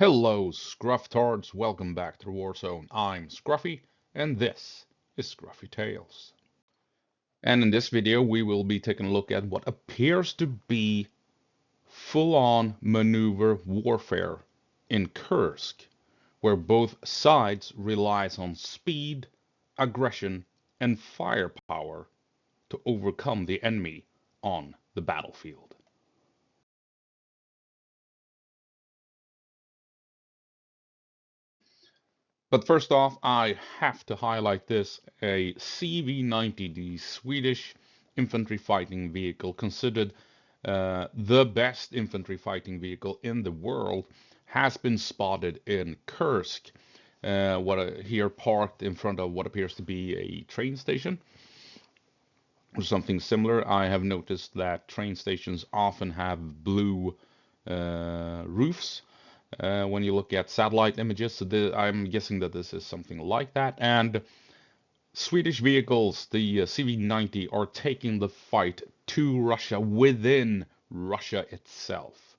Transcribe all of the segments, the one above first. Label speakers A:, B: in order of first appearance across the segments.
A: Hello, Scrufftards. Welcome back to Warzone. I'm Scruffy, and this is Scruffy Tales. And in this video, we will be taking a look at what appears to be full-on maneuver warfare in Kursk, where both sides relies on speed, aggression, and firepower to overcome the enemy on the battlefield. But first off, I have to highlight this, a CV-90, the Swedish infantry fighting vehicle, considered the best infantry fighting vehicle in the world, has been spotted in Kursk, here parked in front of what appears to be a train station or something similar. I have noticed that train stations often have blue roofs when you look at satellite images. So I'm guessing that this is something like that. And Swedish vehicles, the CV-90, are taking the fight to Russia within Russia itself.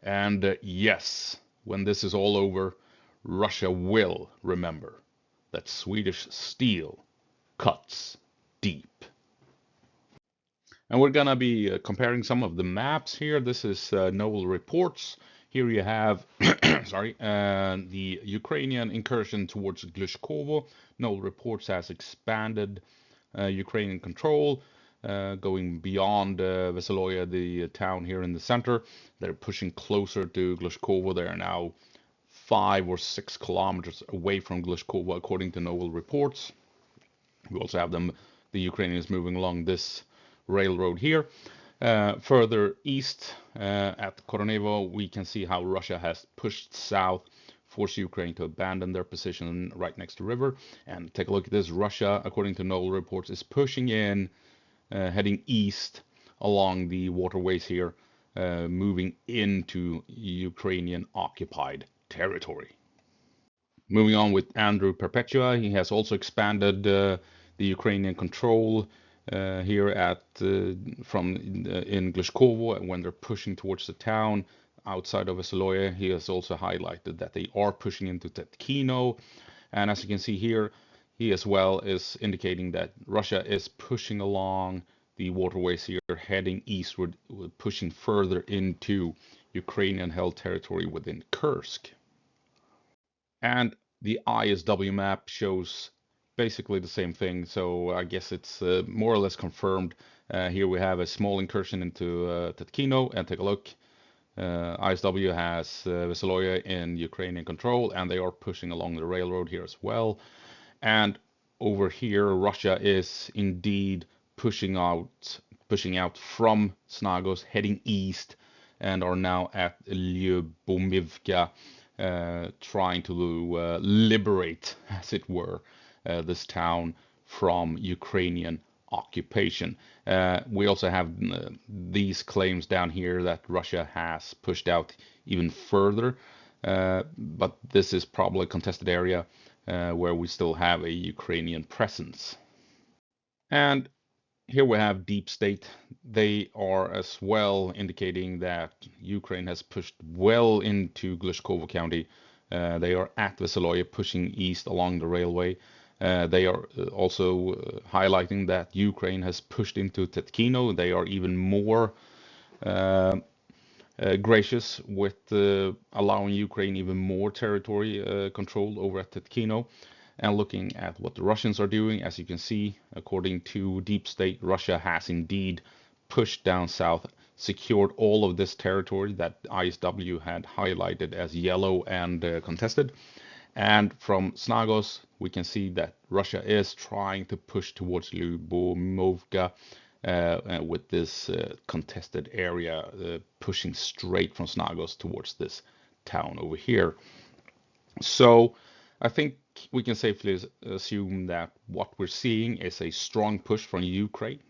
A: And yes, when this is all over, Russia will remember that Swedish steel cuts deep. And we're gonna be comparing some of the maps here. This is Noel Reports. Here you have, sorry, the Ukrainian incursion towards Glushkovo. Noel Reports has expanded Ukrainian control, going beyond Veseloya, the town here in the center. They're pushing closer to Glushkovo. They are now 5 or 6 kilometers away from Glushkovo, according to Noel Reports. We also have the Ukrainians moving along this railroad here. Further east at Koronevo, we can see how Russia has pushed south, forced Ukraine to abandon their position right next to the river. And take a look at this. Russia, according to Noel Reports, is pushing in, heading east along the waterways here, moving into Ukrainian occupied territory. Moving on with Andrew Perpetua, he has also expanded the Ukrainian control here in Glushkovo when they're pushing towards the town outside of Veseloya. He has also highlighted that they are pushing into Tetkino, and as you can see here, he as well is indicating that Russia is pushing along the waterways here, heading eastward, pushing further into Ukrainian-held territory within Kursk. And the ISW map shows basically the same thing, so I guess it's more or less confirmed. Here we have a small incursion into Tetkino, and take a look. ISW has Veseloya in Ukrainian control, and they are pushing along the railroad here as well. And over here, Russia is indeed pushing out from Snagos, heading east, and are now at Lyubomivka, trying to liberate, as it were, this town from Ukrainian occupation. We also have these claims down here that Russia has pushed out even further, but this is probably a contested area where we still have a Ukrainian presence. And here we have Deep State. They are as well indicating that Ukraine has pushed well into Glushkovo County. They are at Veseloya, pushing east along the railway. They are also highlighting that Ukraine has pushed into Tetkino. They are even more gracious with allowing Ukraine even more territory control over at Tetkino. And looking at what the Russians are doing, as you can see, according to Deep State, Russia has indeed pushed down south, secured all of this territory that ISW had highlighted as yellow and contested. And from Snagos, we can see that Russia is trying to push towards Lyubomovka with this contested area, pushing straight from Snagos towards this town over here. So I think we can safely assume that what we're seeing is a strong push from Ukraine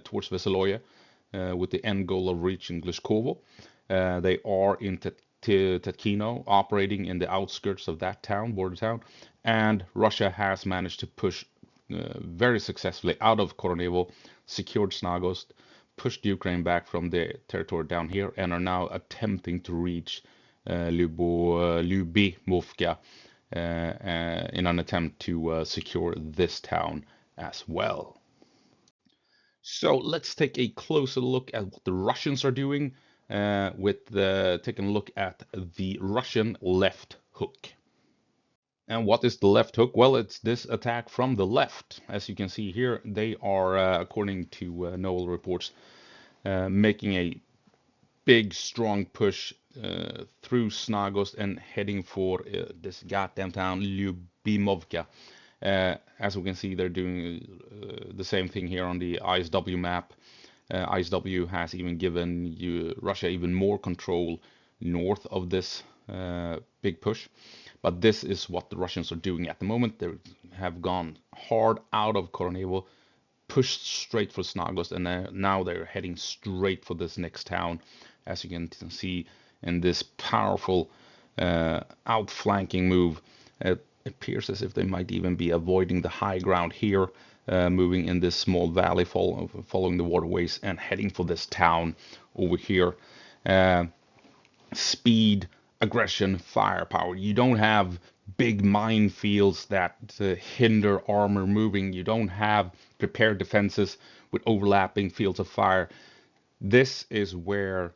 A: towards Veseloya with the end goal of reaching Glushkovo. They are in Tetkino, operating in the outskirts of that town, border town, and Russia has managed to push very successfully out of Koronevo, secured Snagost, pushed Ukraine back from the territory down here, and are now attempting to reach Lyubimovka, in an attempt to secure this town as well. So let's take a closer look at what the Russians are doing, taking a look at the Russian left hook. And what is the left hook? Well, it's this attack from the left. As you can see here, they are, according to Noel reports, making a big, strong push through Snagost and heading for this goddamn town, Lyubimovka. As we can see, they're doing the same thing here on the ISW map. ISW has even given Russia even more control north of this big push. But this is what the Russians are doing at the moment. They have gone hard out of Koronevo, pushed straight for Snagost, and now they're heading straight for this next town, as you can see in this powerful outflanking move. It appears as if they might even be avoiding the high ground here, moving in this small valley, following the waterways and heading for this town over here. Speed, aggression, firepower. You don't have big minefields that hinder armor moving. You don't have prepared defenses with overlapping fields of fire. This is where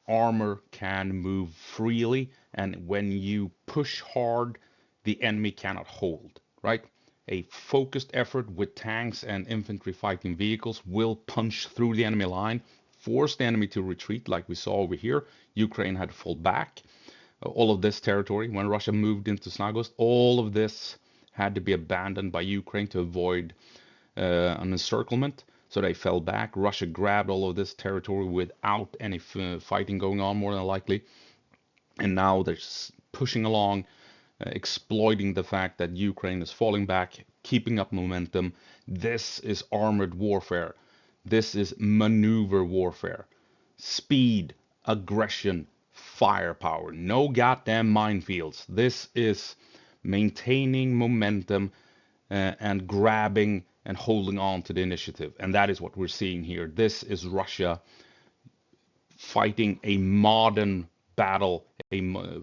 A: armor can move freely, and when you push hard, the enemy cannot hold, right? A focused effort with tanks and infantry fighting vehicles will punch through the enemy line, force the enemy to retreat, like we saw over here. Ukraine had to fall back. All of this territory, when Russia moved into Snagost, all of this had to be abandoned by Ukraine to avoid an encirclement. So they fell back. Russia grabbed all of this territory without any fighting going on, more than likely. And now they're pushing along, exploiting the fact that Ukraine is falling back, keeping up momentum. This is armored warfare. This is maneuver warfare. Speed, aggression, firepower. No goddamn minefields. This is maintaining momentum and grabbing and holding on to the initiative. And that is what we're seeing here. This is Russia fighting a modern battle,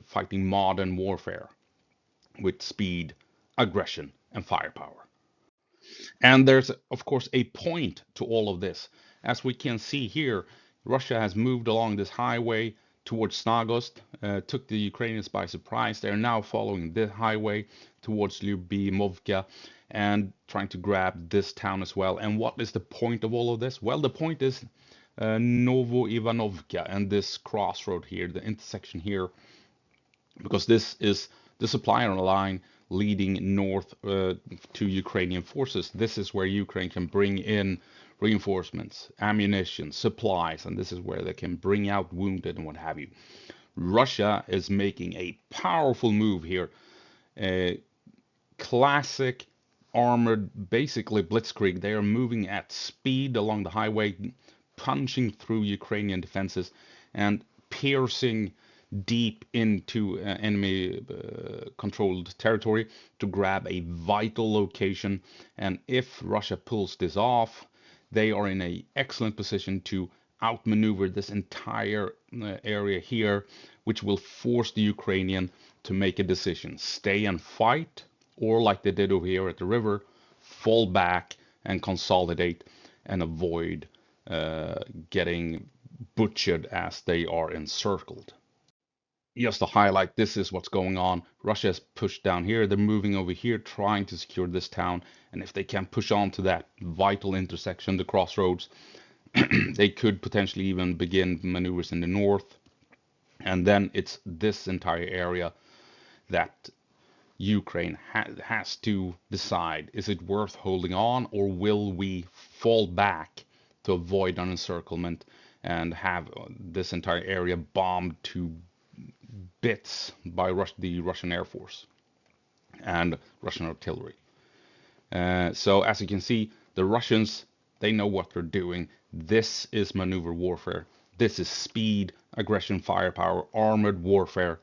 A: fighting modern warfare with speed, aggression, and firepower. And there's, of course, a point to all of this. As we can see here, Russia has moved along this highway towards Snagost, took the Ukrainians by surprise. They're now following the highway towards Lyubimovka and trying to grab this town as well. And what is the point of all of this? Well, the point is Novo-Ivanovka and this crossroad here, the intersection here, because this is the supply line leading north to Ukrainian forces. This is where Ukraine can bring in reinforcements, ammunition, supplies, and this is where they can bring out wounded and what have you. Russia is making a powerful move here. A classic armored, basically blitzkrieg. They are moving at speed along the highway, punching through Ukrainian defenses and piercing deep into enemy controlled territory to grab a vital location. And if Russia pulls this off, they are in an excellent position to outmaneuver this entire area here, which will force the Ukrainian to make a decision: stay and fight, or like they did over here at the river, fall back and consolidate and avoid getting butchered as they are encircled. Just to highlight, this is what's going on. Russia has pushed down here. They're moving over here, trying to secure this town. And if they can push on to that vital intersection, the crossroads, they could potentially even begin maneuvers in the north. And then it's this entire area that Ukraine has to decide: is it worth holding on, or will we fall back to avoid an encirclement and have this entire area bombed to bits by the Russian Air Force and Russian artillery? So as you can see, the Russians, they know what they're doing. This is maneuver warfare. This is speed, aggression, firepower, armored warfare,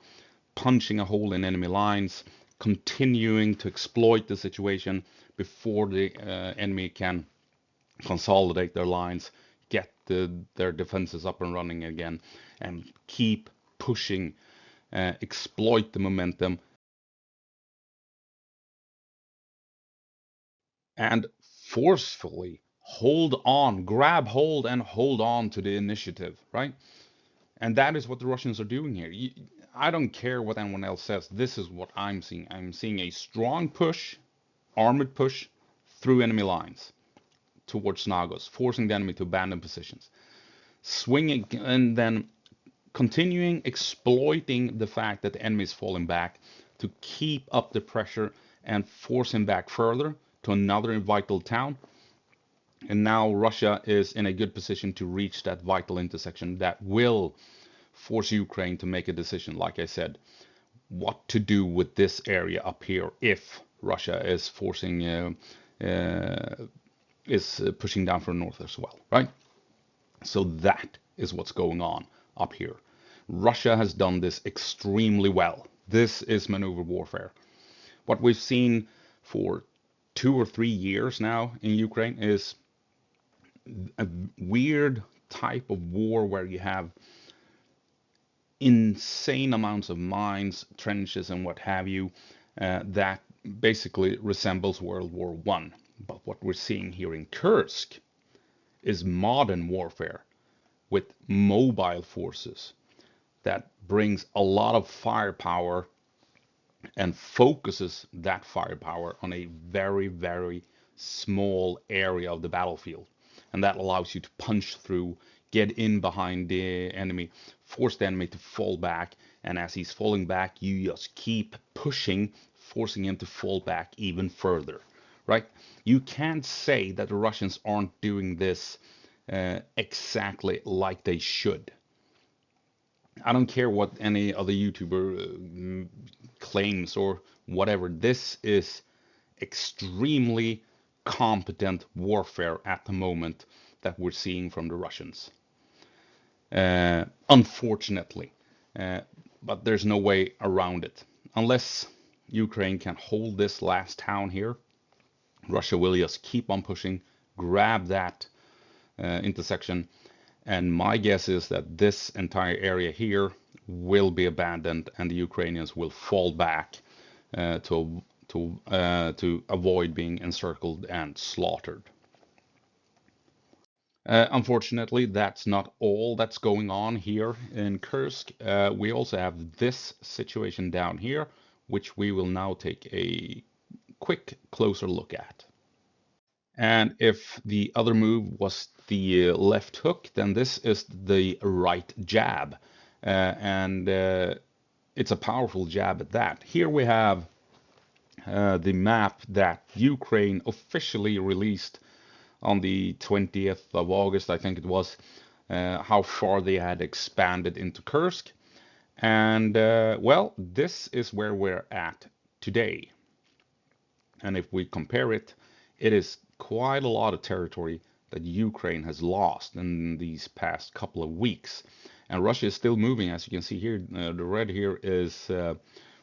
A: punching a hole in enemy lines, continuing to exploit the situation before the enemy can consolidate their lines, get their defenses up and running again, and keep pushing exploit the momentum, and forcefully grab hold and hold on to the initiative, right? And that is what the Russians are doing here. I don't care what anyone else says. This is what I'm seeing. I'm seeing a strong push, armored push through enemy lines towards Snagos, forcing the enemy to abandon positions. Swinging and then continuing exploiting the fact that the enemy is falling back to keep up the pressure and force him back further to another vital town. And now Russia is in a good position to reach that vital intersection that will force Ukraine to make a decision, like I said, what to do with this area up here if Russia is pushing down from the north as well, right? So that is what's going on up here. Russia has done this extremely well. This is maneuver warfare. What we've seen for 2 or 3 years now in Ukraine is a weird type of war where you have insane amounts of mines, trenches, and what have you, that basically resembles World War I. But what we're seeing here in Kursk is modern warfare with mobile forces that brings a lot of firepower and focuses that firepower on a very, very small area of the battlefield. And that allows you to punch through, get in behind the enemy, force the enemy to fall back. And as he's falling back, you just keep pushing, forcing him to fall back even further, right? You can't say that the Russians aren't doing this exactly like they should. I don't care what any other YouTuber claims or whatever. This is extremely competent warfare at the moment that we're seeing from the Russians. Unfortunately, but there's no way around it. Unless Ukraine can hold this last town here, Russia will just keep on pushing, grab that intersection, and my guess is that this entire area here will be abandoned and the Ukrainians will fall back to avoid being encircled and slaughtered. Unfortunately, that's not all that's going on here in Kursk. We also have this situation down here, which we will now take a quick closer look at. And if the other move was the left hook, then this is the right jab. And it's a powerful jab at that. Here we have the map that Ukraine officially released on the 20th of August, I think it was, how far they had expanded into Kursk. And well, this is where we're at today. And if we compare it, it is quite a lot of territory that Ukraine has lost in these past couple of weeks. And Russia is still moving, as you can see here. The red here is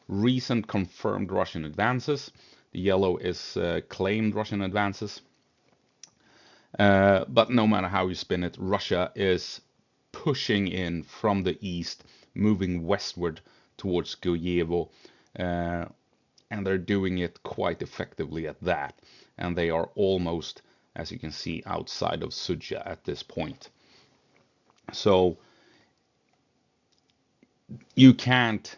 A: recent confirmed Russian advances. The yellow is claimed Russian advances. But no matter how you spin it, Russia is pushing in from the east, moving westward towards Glovo. And they're doing it quite effectively at that. And they are almost, as you can see, outside of Sudzha at this point. So you can't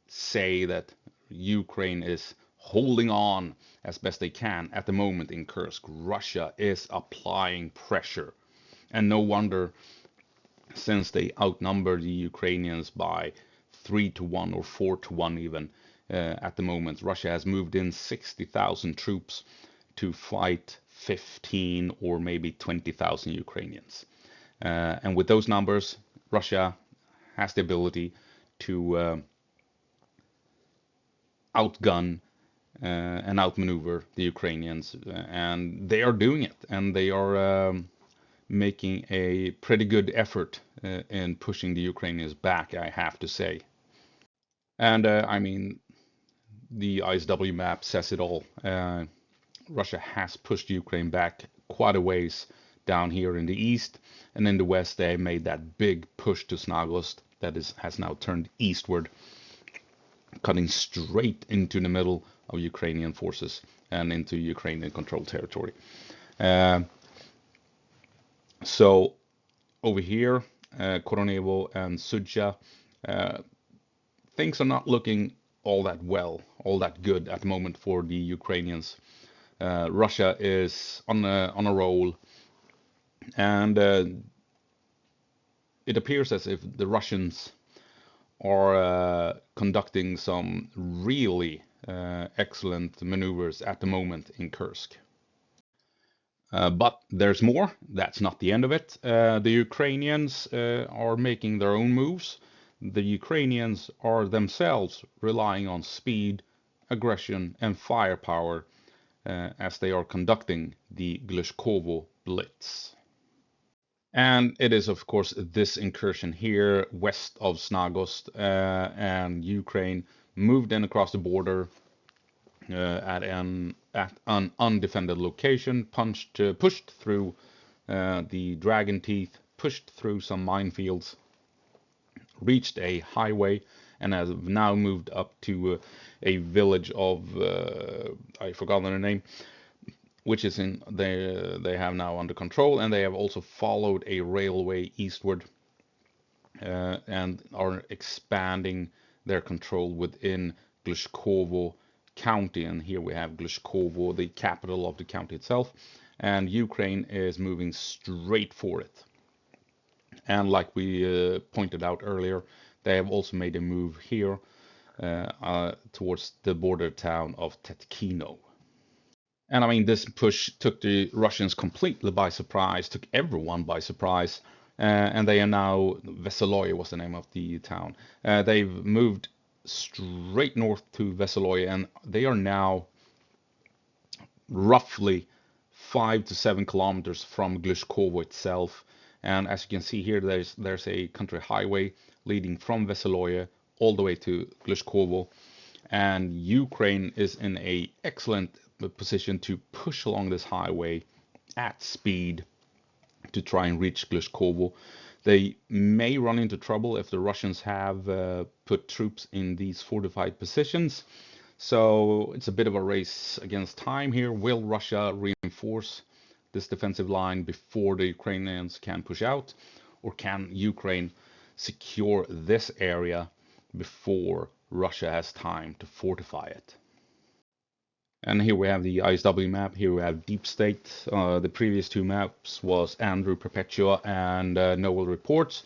A: say that Ukraine is holding on as best they can at the moment in Kursk. Russia is applying pressure. And no wonder, since they outnumber the Ukrainians by 3-1 or 4-1 even, at the moment, Russia has moved in 60,000 troops to fight 15 or maybe 20,000 Ukrainians. And with those numbers, Russia has the ability to outgun and outmaneuver the Ukrainians. And they are doing it. And they are making a pretty good effort in pushing the Ukrainians back, I have to say. And I mean, the ISW map says it all. Russia has pushed Ukraine back quite a ways down here in the east, and in the west they made that big push to Snagost that has now turned eastward. cutting straight into the middle of Ukrainian forces and into Ukrainian controlled territory. Uh, so over here, Koronevo and Sudzha, uh, things are not looking all that well, all that good at the moment for the Ukrainians. Russia is on a roll, and it appears as if the Russians are conducting some really excellent maneuvers at the moment in Kursk. But there's more. That's not the end of it. The Ukrainians are making their own moves. The Ukrainians are themselves relying on speed, aggression, and firepower as they are conducting the Glushkovo Blitz. And it is, of course, this incursion here west of Snagost, and Ukraine moved in across the border at an undefended location, pushed through the Dragon Teeth, pushed through some minefields, reached a highway, and has now moved up to a village of I forgot their name, which is in they have now under control, and they have also followed a railway eastward and are expanding their control within Glushkovo County. And here we have Glushkovo, the capital of the county itself, and Ukraine is moving straight for it. And like we pointed out earlier, they have also made a move here towards the border town of Tetkino. And I mean, this push took the Russians completely by surprise, took everyone by surprise. And they are now, Vesoloye was the name of the town. They've moved straight north to Vesoloye, and they are now roughly 5 to 7 kilometers from Glushkovo itself. And as you can see here, there's a country highway leading from Vesoloye all the way to Glushkovo. And Ukraine is in a excellent position to push along this highway at speed to try and reach Glushkovo. They may run into trouble if the Russians have put troops in these fortified positions. So it's a bit of a race against time here. Will Russia reinforce this defensive line before the Ukrainians can push out? Or can Ukraine secure this area before Russia has time to fortify it? And here we have the ISW map. Here we have Deep State. The previous two maps was Andrew Perpetua and Noel Reports.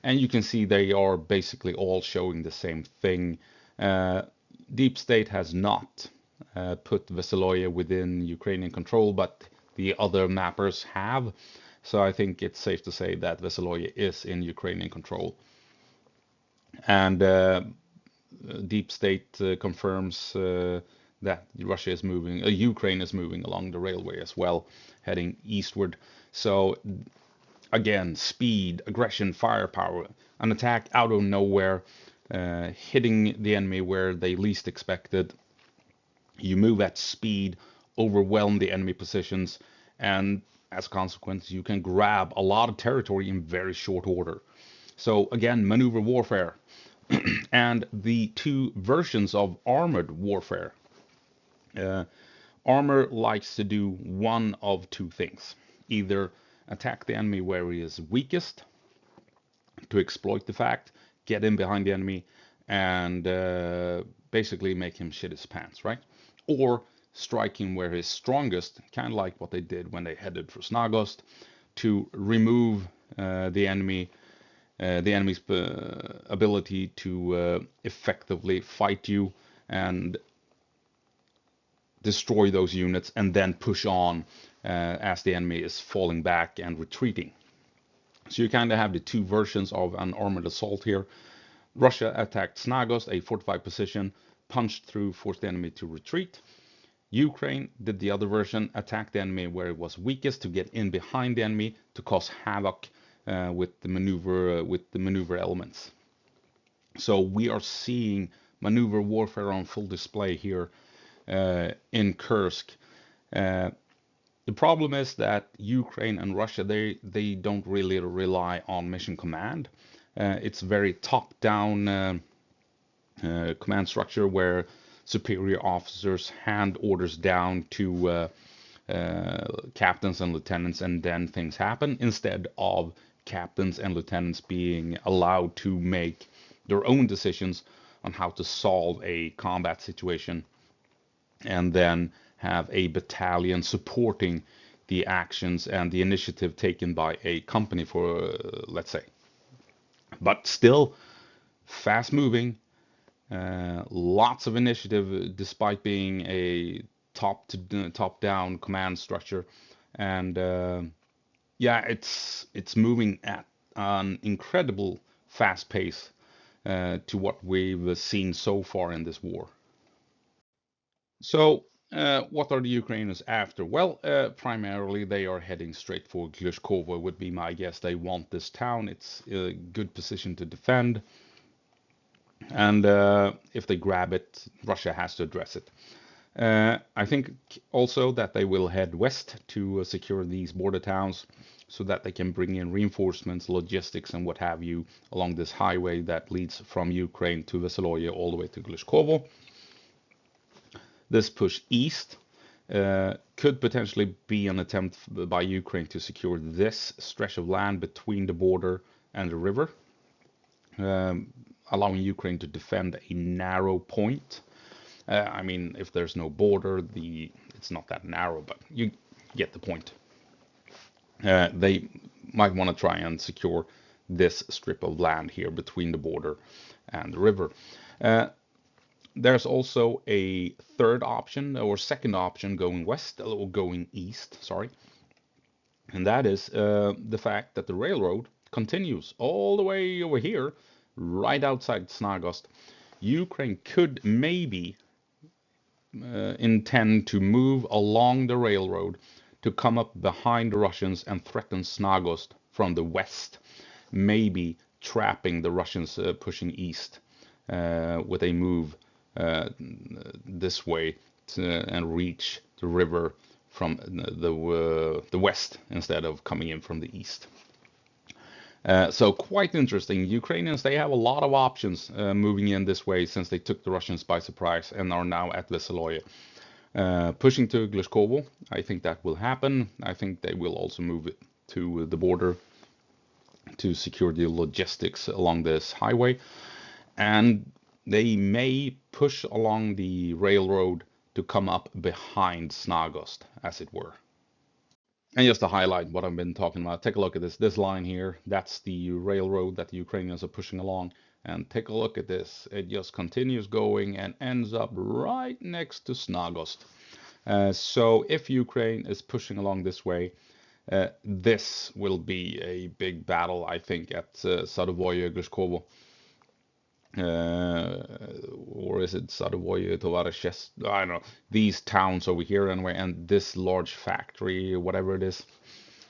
A: And you can see they are basically all showing the same thing. Deep State has not put Vesoloye within Ukrainian control, but the other mappers have. So I think it's safe to say that Vesoloye is in Ukrainian control. And Deep State confirms that Russia is moving, Ukraine is moving along the railway as well, heading eastward. So again, speed, aggression, firepower, an attack out of nowhere, hitting the enemy where they least expected. You move at speed, overwhelm the enemy positions, and as a consequence, you can grab a lot of territory in very short order. So again, maneuver warfare. And the two versions of armored warfare. Armor likes to do one of two things. Either attack the enemy where he is weakest to exploit the fact, get in behind the enemy, and basically make him shit his pants, right? Or strike him where he's strongest, kind of like what they did when they headed for Snagost, to remove the enemy's ability to effectively fight you and destroy those units, and then push on as the enemy is falling back and retreating. So you kind of have the two versions of an armored assault here. Russia attacked Snagost, a fortified position, punched through, forced the enemy to retreat. Ukraine did the other version, attacked the enemy where it was weakest to get in behind the enemy to cause havoc with the maneuver elements. So we are seeing maneuver warfare on full display here in Kursk. The problem is that Ukraine and Russia, they don't really rely on mission command. It's very top-down command structure where superior officers hand orders down to captains and lieutenants, and then things happen, instead of captains and lieutenants being allowed to make their own decisions on how to solve a combat situation, and then have a battalion supporting the actions and the initiative taken by a company, for let's say. But still fast moving, lots of initiative despite being a top down command structure, and yeah, it's moving at an incredible fast pace to what we've seen so far in this war. So, what are the Ukrainians after? Well, primarily they are heading straight for Glushkovo, would be my guess. They want this town. It's a good position to defend. And if they grab it, Russia has to address it. I think also that they will head west to secure these border towns so that they can bring in reinforcements, logistics, and what have you along this highway that leads from Ukraine to Vesoloye all the way to Glushkovo. This push east could potentially be an attempt by Ukraine to secure this stretch of land between the border and the river, allowing Ukraine to defend a narrow point. I mean, if there's no border, it's not that narrow, but you get the point. They might want to try and secure this strip of land here between the border and the river. There's also a third option, or second option, going west, or going east, sorry. And that is the fact that the railroad continues all the way over here, right outside Snagost. Ukraine could maybe intend to move along the railroad to come up behind the Russians and threaten Snagost from the west, maybe trapping the Russians pushing east with a move this way and reach the river from the west instead of coming in from the east. So quite interesting. Ukrainians, they have a lot of options moving in this way since they took the Russians by surprise and are now at Vesoloye. Pushing to Glushkovo, I think that will happen. I think they will also move it to the border to secure the logistics along this highway. And they may push along the railroad to come up behind Snagost, as it were. And just to highlight what I've been talking about, take a look at this line here. That's the railroad that the Ukrainians are pushing along. And take a look at this. It just continues going and ends up right next to Snagost. So if Ukraine is pushing along this way, this will be a big battle, I think, at Sadovoye, Glushkovo. Or is it Sadovoye, Tovarishest? I don't know. These towns over here anyway, and this large factory, whatever it is.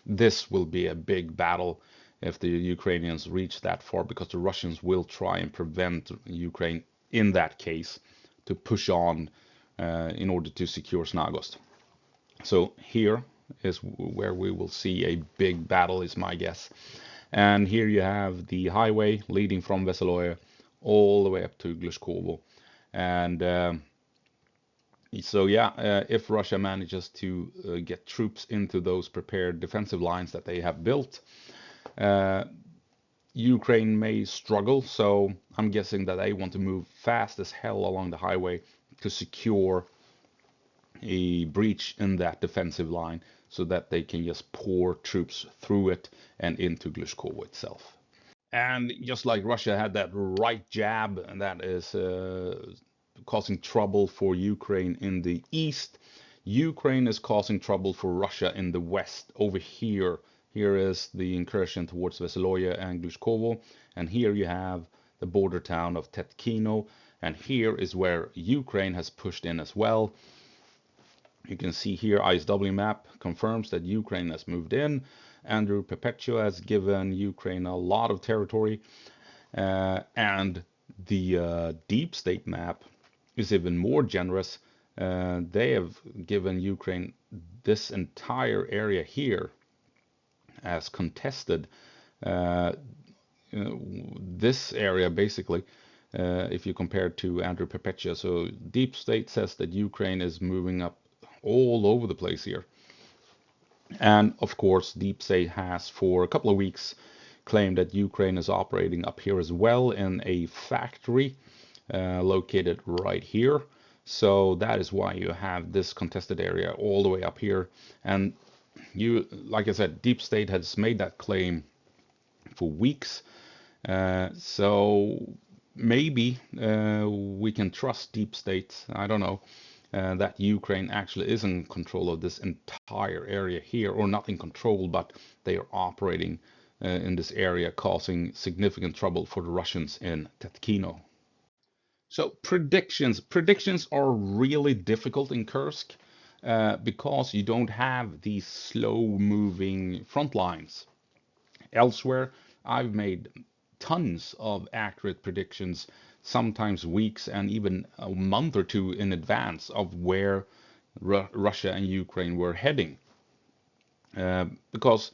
A: This will be a big battle if the Ukrainians reach that far, because the Russians will try and prevent Ukraine in that case to push on in order to secure Snagost. So here is where we will see a big battle, is my guess. And here you have the highway leading from Vesoloye all the way up to Glushkovo. And so yeah, if Russia manages to get troops into those prepared defensive lines that they have built, Ukraine may struggle. So I'm guessing that they want to move fast as hell along the highway to secure a breach in that defensive line so that they can just pour troops through it and into Glushkovo itself. And just like Russia had that right jab, and that is causing trouble for Ukraine in the east, Ukraine is causing trouble for Russia in the west. Over here, here is the incursion towards Vesoloye and Glushkovo, and here you have the border town of Tetkino, and here is where Ukraine has pushed in as well. You can see here ISW map confirms that Ukraine has moved in. Andrew Perpetua has given Ukraine a lot of territory, and the deep state map is even more generous. They have given Ukraine this entire area here as contested. This area basically if you compare to Andrew Perpetua. So Deep State says that Ukraine is moving up all over the place here. And of course, Deep State has for a couple of weeks claimed that Ukraine is operating up here as well in a factory located right here. So that is why you have this contested area all the way up here. And you, like I said, Deep State has made that claim for weeks. So maybe we can trust Deep State. I don't know. That Ukraine actually is in control of this entire area here, or not in control, but they are operating in this area, causing significant trouble for the Russians in Tetkino. So predictions are really difficult in Kursk because you don't have these slow-moving front lines. Elsewhere, I've made tons of accurate predictions, sometimes weeks and even a month or two in advance of where Russia and Ukraine were heading. Because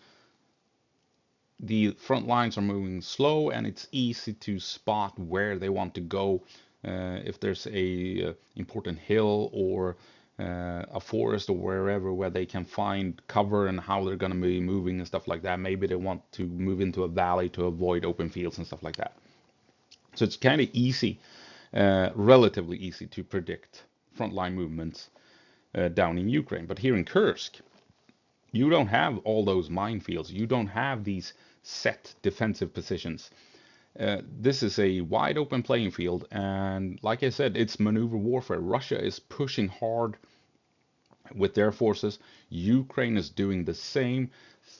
A: the front lines are moving slow and it's easy to spot where they want to go. If there's a important hill or a forest or wherever where they can find cover and how they're going to be moving and stuff like that. Maybe they want to move into a valley to avoid open fields and stuff like that. So it's kind of easy, relatively easy to predict frontline movements down in Ukraine. But here in Kursk, you don't have all those minefields. You don't have these set defensive positions. This is a wide open playing field, and like I said, it's maneuver warfare. Russia is pushing hard with their forces. Ukraine is doing the same.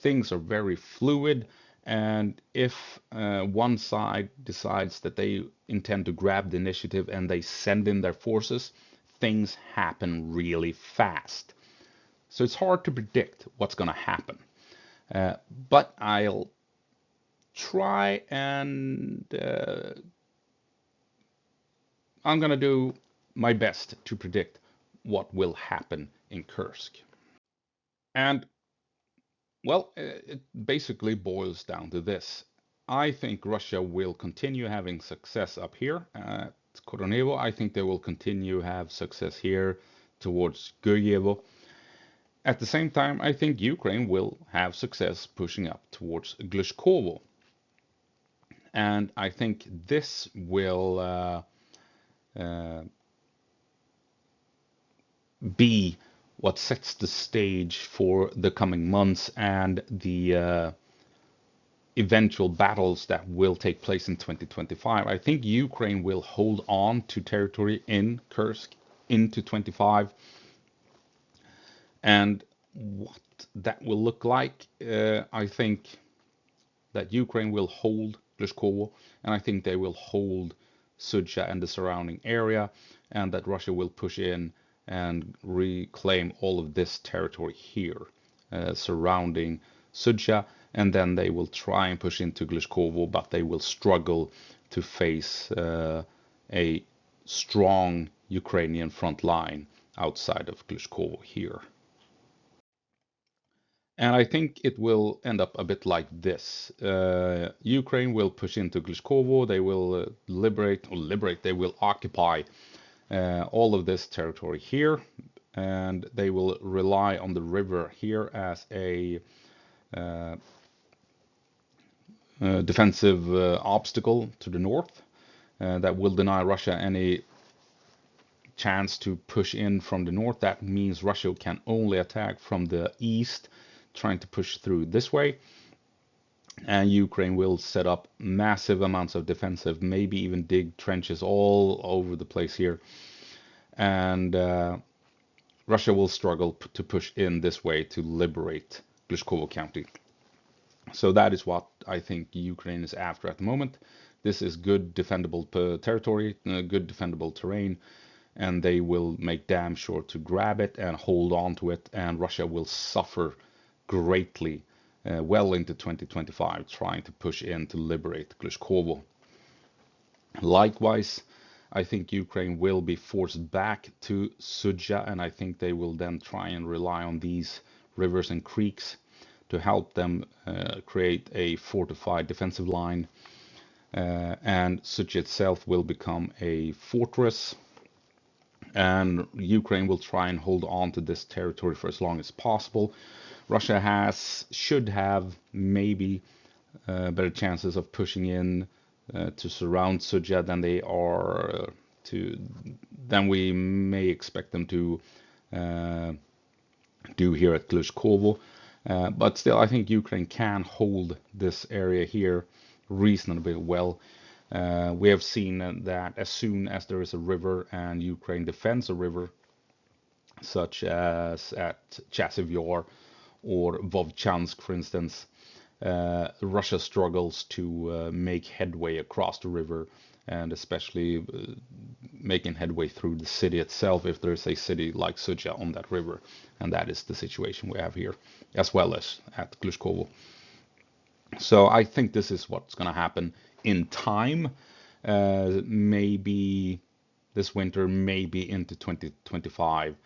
A: Things are very fluid, and if one side decides that they intend to grab the initiative and they send in their forces, things happen really fast. So it's hard to predict what's going to happen. But I'll try and I'm going to do my best to predict what will happen in Kursk. And well, it basically boils down to this. I think Russia will continue having success up here at Koronevo. I think they will continue have success here towards Guryevo. At the same time, I think Ukraine will have success pushing up towards Glushkovo. And I think this will be what sets the stage for the coming months and the eventual battles that will take place in 2025. I think Ukraine will hold on to territory in Kursk into 25. And what that will look like, I think that Ukraine will hold Glushkovo, and I think they will hold Sudzha and the surrounding area, and that Russia will push in and reclaim all of this territory here surrounding Sudzha, and then they will try and push into Glushkovo, but they will struggle to face a strong Ukrainian front line outside of Glushkovo here. And I think it will end up a bit like this. Ukraine will push into Glushkovo, they will they will occupy all of this territory here, and they will rely on the river here as a defensive obstacle to the north that will deny Russia any chance to push in from the north. That means Russia can only attack from the east, trying to push through this way, and Ukraine will set up massive amounts of defensive, maybe even dig trenches all over the place here, and Russia will struggle to push in this way to liberate Glushkovo County. So that is what I think Ukraine is after at the moment. This is good defendable territory, good defendable terrain, and they will make damn sure to grab it and hold on to it, and Russia will suffer greatly well into 2025 trying to push in to liberate Glushkovo. Likewise, I think Ukraine will be forced back to Sudzha, and I think they will then try and rely on these rivers and creeks to help them create a fortified defensive line. and Such itself will become a fortress, and Ukraine will try and hold on to this territory for as long as possible. Russia should have maybe better chances of pushing in to surround Suja than we may expect them to do here at Glushkovo. But still, I think Ukraine can hold this area here reasonably well. We have seen that as soon as there is a river and Ukraine defends a river, such as at Chasiv Yar or Vovchansk, for instance, Russia struggles to make headway across the river, and especially making headway through the city itself if there's a city like Suja on that river. And that is the situation we have here, as well as at Glushkovo. So I think this is what's going to happen in time, maybe this winter, maybe into 2025.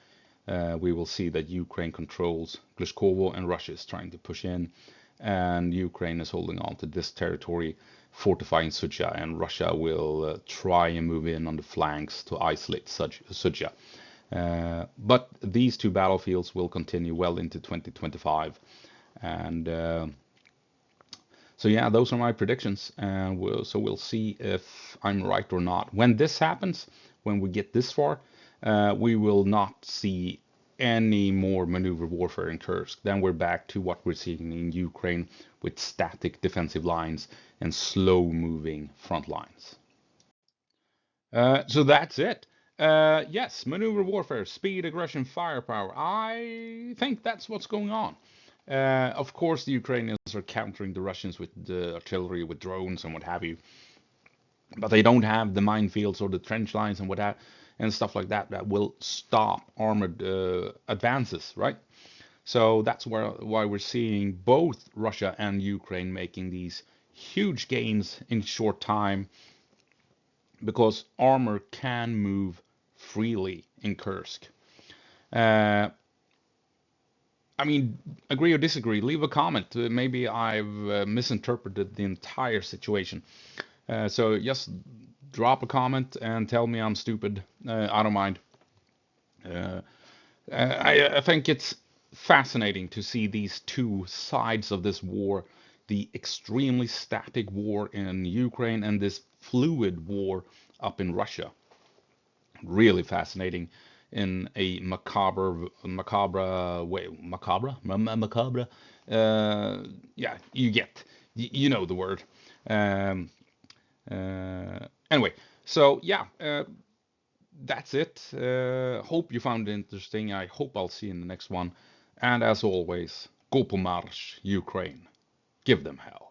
A: We will see that Ukraine controls Glushkovo and Russia is trying to push in, and Ukraine is holding on to this territory, fortifying Suja, and Russia will try and move in on the flanks to isolate Suja. But these two battlefields will continue well into 2025, and so yeah, those are my predictions, and we'll see if I'm right or not. When this happens, when we get this far, we will not see any more maneuver warfare in Kursk. Then we're back to what we're seeing in Ukraine with static defensive lines and slow-moving front lines. So that's it. Yes, maneuver warfare, speed, aggression, firepower. I think that's what's going on. Of course, the Ukrainians are countering the Russians with the artillery, with drones and what have you, but they don't have the minefields or the trench lines and and stuff like that that will stop armored advances, right? So that's why we're seeing both Russia and Ukraine making these huge gains in short time, because armor can move freely in Kursk. I mean, agree or disagree, leave a comment. Maybe I've misinterpreted the entire situation. So just drop a comment and tell me I'm stupid. I don't mind. I think it's fascinating to see these two sides of this war, the extremely static war in Ukraine and this fluid war up in Russia. Really fascinating in a macabre way. Macabre? Yeah, you know the word. Um, anyway, so yeah, that's it. Hope you found it interesting. I hope I'll see you in the next one. And as always, go på marsch, Ukraine. Give them hell.